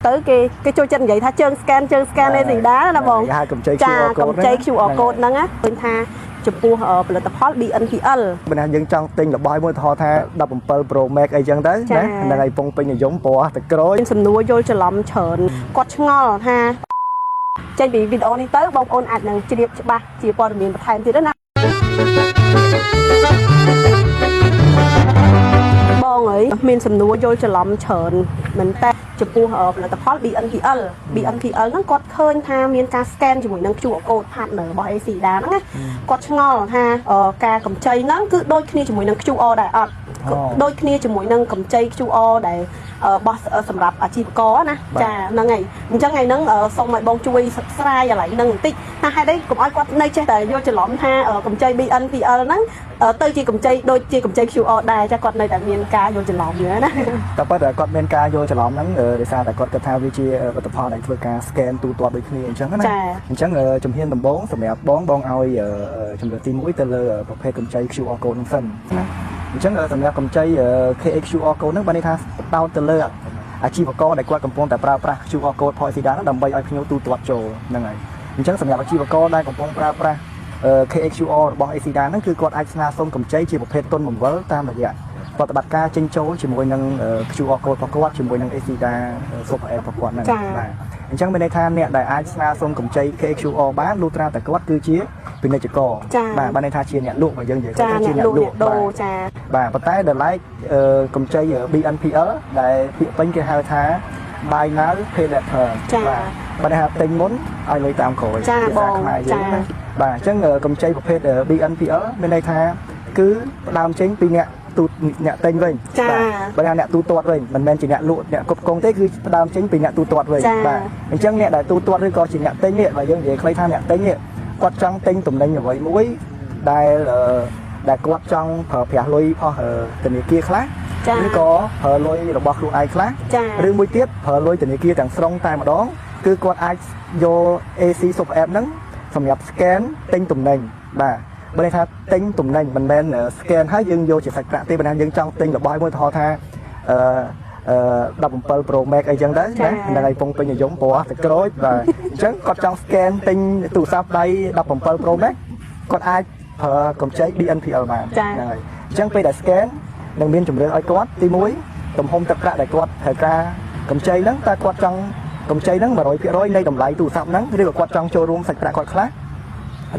tới cái cho chân vậy tha chân scan này gì đá là bông trà cầm chay QR code nâng á bên tha chụp puផលិតផល BNPL បើណាយើងចង់ទិញរបស់មួយថតថា17 Pro Max អីចឹងទៅណាហ្នឹងហើយពងពេញនិយមពណ៌ទឹកក្រូចសំណួរយល់ច្រឡំច្រើនគាត់ឆ្ងល់ថាចេញពីវីដេអូនេះទៅបងប្អូនអាចនឹងជ្រាបច្បាស់ជាព័ត៌មានបន្ថែមទៀតណាបងអើយមានសំណួរយល់ច្រឡំច្រើនមែនតើចំពោះផលិតផល BNPL ហ្នឹងគាត់ឃើញថាមានការ scan ជាមួយនឹង QR code partner របស់ ACDA ហ្នឹងណាគាត់ឆ្ងល់ថាការកម្ចីហ្នឹងគឺដូចគ្នាជាមួយនឹង QR ដែរអត់ដូចគ្នាជាមួយនឹងកម្ចី QR ដែលបោះសម្រាប់អាជីវករណាចាហ្នឹងហើយអញ្ចឹងថ្ងៃហ្នឹងសូមឲ្យបងជួយសិក្សាស្រាយកន្លែងហ្នឹងបន្តិចថាហេតុអីកុំឲ្យគាត់នៅចេះតែយល់ច្រឡំថាកម្ចី BNPL ហ្នឹងទៅជាកម្ចីដូចជាកម្ចី QR ដែរចាគាត់នៅតែមានការយល់ច្រឡំហ្នឹងណាតែប៉ុន្តែគាត់មានការយល់ច្រឡំហ្នឹងដោយសារតែគាត់គិតថាវាជាផលិតផលដែលធ្វើការ scan ទូទាត់ដូចគ្នាអញ្ចឹងណាអញ្ចឹងជំហានដំបូងសម្រាប់បងឲ្យជំរឿនទី1ទៅលើប្រភេទកម្ចី QR code ហ្នឹងសិនណាអញ្ចឹងសម្រាប់កម្ចី QR code ហ្នឹងបានន័យថាបដោតទៅលើអាជីវករដែលគាត់កំពុងតែប្រើប្រាស់ QR code ផល ACDA ហ្នឹងដើម្បីឲ្យភ្ញៀវទូទាត់ចូលហ្នឹងហើយអញ្ចឹងសម្រាប់អាជីវករដែលកំពុងប្រើប្រាស់ KXUR របស់ ACDA ហ្នឹងគឺគាត់អាចស្នើសុំកម្ចីជាប្រភេទទុនបង្វិលតាមរយៈប្រតិបត្តិការចេញចូលជាមួយនឹង QR code របស់គាត់ជាមួយនឹង ACDA Super App របស់គាត់ហ្នឹងបាទអញ្ចឹងមានន័យថាអ្នកដែលអាចស្នើសុំកម្ចី KXUR បានលុះត្រាតែគាត់គឺជាពាណិជ្ជករបាទបានន័យថាជាអ្នកលក់របស់យើងនិយាយថាជាអ្នកលក់ចាបាទប៉ុន្តែដល់ឡែកកម្ចី BNPL ដែលពាក្យពេញគេហៅថា Buy Now Pay Later បាទបានន័យថាទិញមុនឲ្យលុយតាមក្រោយចាបងចាបាទអញ្ចឹងកម្ចីប្រភេទ BNPL មានន័យថាគឺផ្ដើមចេញពីអ្នកទិញវិញបាទបើអ្នកទូទាត់វិញមិនមែនជាអ្នកលក់អ្នកគ្រប់គ្រងទេគឺផ្ដើមចេញពីអ្នកទូទាត់វិញបាទអញ្ចឹងអ្នកដែលទូទាត់ឬក៏ជាអ្នកទិញនេះបើយើងនិយាយខ្លីថាអ្នកទិញនេះគាត់ចង់ទិញទំនិញអ្វីមួយដែលគាត់ចង់ប្រើប្រាស់លុយអស់ធនាគារខ្លះឬក៏ប្រើលុយរបស់ខ្លួនឯងខ្លះឬមួយទៀតប្រើលុយធនាគារទាំងស្រុងតែម្ដងគឺគាត់អាចយក AC Super App ហ្នឹងសម្រាប់ scan ទិញទំនិញបាទបើន័យថាទិញទំនិញមិនមែន scan ហើយយើងយកជាសាច់ប្រាក់ទេបើណាយើងចង់ទិញរបស់មួយថតថា17 Pro Max អីចឹងទៅណាហ្នឹងហើយពងពេញនិយមពណ៌ទឹកក្រូចបាទអញ្ចឹងគាត់ចង់ scan ទិញទូរស័ព្ទដៃ17 Pro Max គាត់អាចប្រើកម្ចី BNPL បានហ្នឹងហើយអញ្ចឹងពេលដែល scan នឹងមានជំរឿនឲ្យគាត់ទី1ទំហំទឹកប្រាក់ដែលគាត់ត្រូវការកម្ចីហ្នឹងតើគាត់ចង់កម្ចីហ្នឹង 100% នៃតម្លៃទូរស័ព្ទហ្នឹងឬក៏គាត់ចង់ចូលរួមសាច់ប្រាក់គាត់ខ្លះ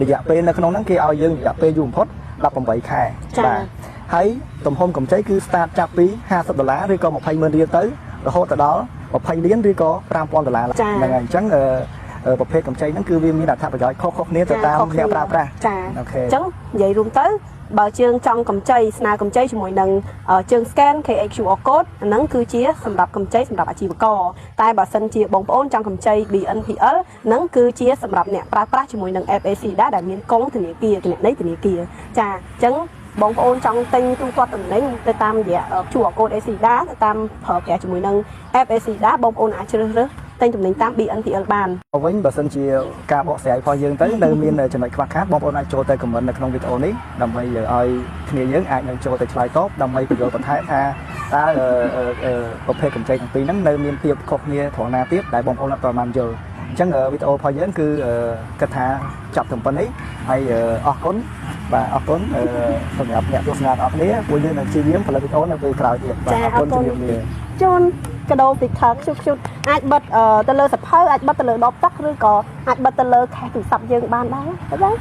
រយៈពេលនៅក្នុងហ្នឹងគេឲ្យយើងរយៈពេលយូរបំផុត18ខែបាទហើយទំហំកម្ចីគឺ start ចាប់ពី$50ឬក៏20,000រៀលទៅរហូតដល់20លានឬក៏$5,000ហ្នឹងហើយអញ្ចឹងប្រភេទកម្ចីហ្នឹងគឺវាមានអត្ថប្រយោជន៍ខុសៗគ្នាទៅតាមអ្នកប្រើប្រាស់អូខេអញ្ចឹងនិយាយរួមទៅបើជើងចង់កម្ចីស្នើកម្ចីជាមួយនឹងជើង scan KXUR code ហ្នឹងគឺជាសម្រាប់កម្ចីសម្រាប់អាជីវករតែបើសិនជាបងប្អូនចង់កម្ចី BNPL ហ្នឹងគឺជាសម្រាប់អ្នកប្រើប្រាស់ជាមួយនឹង App ACDA ដែលមានកងធនាគារគណនីធនាគារចាអញ្ចឹងបងប្អូនចង់ទិញទូទាត់ទំនិញទៅតាមរយៈ QR code ACDA ទៅតាមប្រើប្រាស់ជាមួយនឹង App ACDA បងប្អូនអាចជ្រើសរើសទិញទំនិញតាម BNPL បានវិញបើសិនជាការបកស្រាយរបស់យើងទៅនៅមានចំណុចខ្វះខាតបងប្អូនអាចចូលទៅ comment នៅក្នុងវីដេអូនេះដើម្បីឲ្យគ្នាយើងអាចនឹងចូលទៅឆ្លើយតបដើម្បីបញ្យល់បន្ថែមថាតើប្រភេទកម្ចីទាំងពីរហ្នឹងនៅមានភាពខុសគ្នាត្រង់ណាទៀតដែលបងប្អូនអត់ប្រមាណយល់អញ្ចឹងវីដេអូរបស់យើងគឺគិតថាចាប់ត្រឹមប៉ុណ្្នេះហើយអរគុណបាទអរគុណសម្រាប់អ្នកទស្សនាទាំងអស់គ្នាពួកយើងនឹងព្យាយាមផលិតវីដេអូនៅពេលក្រោយទៀតបាទអរគុណជំរាបលាជូនកដោពីខខ្ជុតអាចបិទទៅលើសភៅអាចបិទទៅលើដបទឹកឬក៏អាចបិទទៅលើខេសទូរស័ព្ទយើងបានដែរបាទ